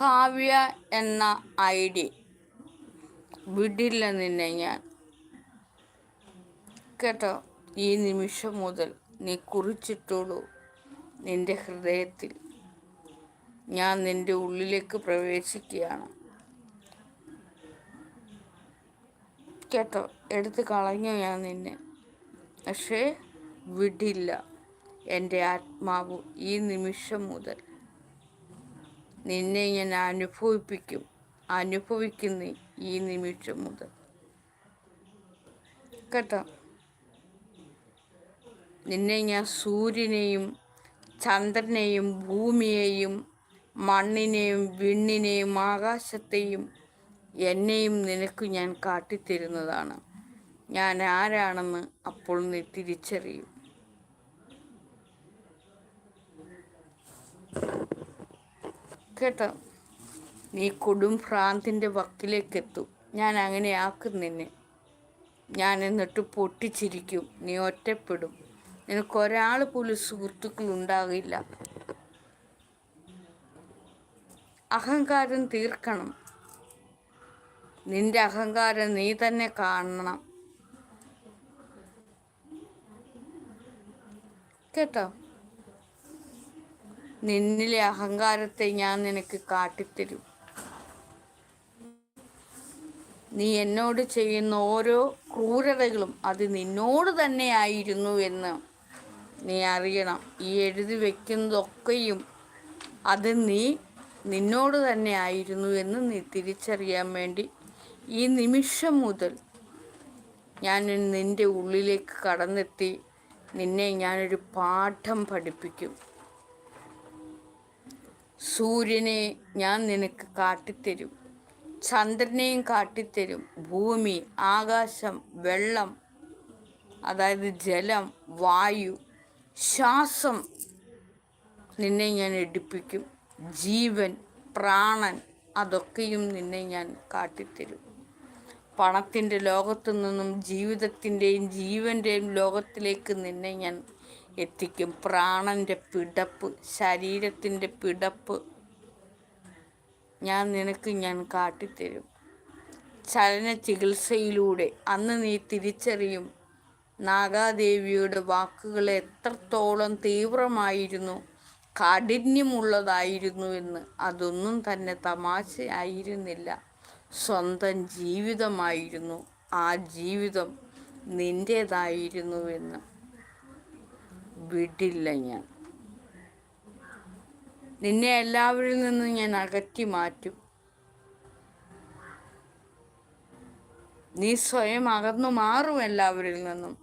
കാവ്യ എന്ന ID വിടില്ല നിന്നെ ഞാൻ. കേട്ടോ, ഈ നിമിഷം മുതൽ നീ കുറിച്ചിട്ടോളൂ നിന്റെ ഹൃദയത്തിൽ. ഞാൻ നിന്റെ ഉള്ളിലേക്ക് പ്രവേശിക്കുകയാണ്. കേട്ടോ, എടുത്ത് കളഞ്ഞു ഞാൻ നിന്നെ, പക്ഷേ വിടില്ല. എൻ്റെ ആത്മാവ് ഈ നിമിഷം മുതൽ നിന്നെ ഞാൻ അനുഭവിക്കുന്നു ഈ നിമിഷം മുതൽ. കേട്ടോ, നിന്നെ ഞാൻ സൂര്യനെയും ചന്ദ്രനെയും ഭൂമിയെയും മണ്ണിനെയും വിണ്ണിനെയും ആകാശത്തെയും എന്നെയും നിനക്ക് ഞാൻ കാട്ടിത്തരുന്നതാണ്. ഞാൻ ആരാണെന്ന് അപ്പോൾ നീ തിരിച്ചറിയും. കേട്ടോ, നീ കൊടും ഭ്രാന്തിൻ്റെ വക്കിലേക്കെത്തും. ഞാൻ അങ്ങനെ ആക്കും നിന്നെ. ഞാൻ എന്നിട്ട് പൊട്ടിച്ചിരിക്കും. നീ ഒറ്റപ്പെടും. നിനക്കൊരാൾ പോലും സുഹൃത്തുക്കൾ ഉണ്ടാകില്ല. അഹങ്കാരം തീർക്കണം. നിന്റെ അഹങ്കാരം നീ തന്നെ കാണണം. കേട്ടോ, നിന്നിലെ അഹങ്കാരത്തെ ഞാൻ നിനക്ക് കാട്ടിത്തരും. നീ എന്നോട് ചെയ്യുന്ന ഓരോ ക്രൂരതകളും അത് നിന്നോട് തന്നെ ആയിരുന്നു എന്ന് നീ അറിയണം. ഈ എഴുതി വയ്ക്കുന്നതൊക്കെയും അത് നിന്നോട് തന്നെ ആയിരുന്നു എന്ന് നീ തിരിച്ചറിയാൻ വേണ്ടി ഈ നിമിഷം മുതൽ ഞാൻ നിൻ്റെ ഉള്ളിലേക്ക് കടന്നെത്തി നിന്നെ ഞാനൊരു പാഠം പഠിപ്പിക്കും. സൂര്യനെ ഞാൻ നിനക്ക് കാട്ടിത്തരും, ചന്ദ്രനെയും കാട്ടിത്തരും, ഭൂമി, ആകാശം, വെള്ളം, അതായത് ജലം, വായു, ശ്വാസം നിന്നെ ഞാൻ എടുപ്പിക്കും. ജീവൻ, പ്രാണൻ, അതൊക്കെയും നിന്നെ ഞാൻ കാട്ടിത്തരും. പണത്തിൻ്റെ ലോകത്തു നിന്നും ജീവിതത്തിൻ്റെയും ജീവൻ്റെയും ലോകത്തിലേക്ക് നിന്നെ ഞാൻ എത്തിക്കും. പ്രാണൻ്റെ പിടപ്പ്, ശരീരത്തിൻ്റെ പിടപ്പ് ഞാൻ കാട്ടിത്തരും. ചലന ചികിത്സയിലൂടെ അന്ന് നീ തിരിച്ചറിയും നാഗാദേവിയുടെ വാക്കുകൾ എത്രത്തോളം തീവ്രമായിരുന്നു, കാഠിന്യമുള്ളതായിരുന്നു എന്ന്. അതൊന്നും തന്നെ തമാശയായിരുന്നില്ല, സ്വന്തം ജീവിതമായിരുന്നു. ആ ജീവിതം നിൻ്റേതായിരുന്നുവെന്ന്. വിടില്ല ഞാൻ നിന്നെ. എല്ലാവരിൽ നിന്നും ഞാൻ അകറ്റി മാറ്റും. നീ സ്വയം അകന്നു മാറും എല്ലാവരിൽ നിന്നും.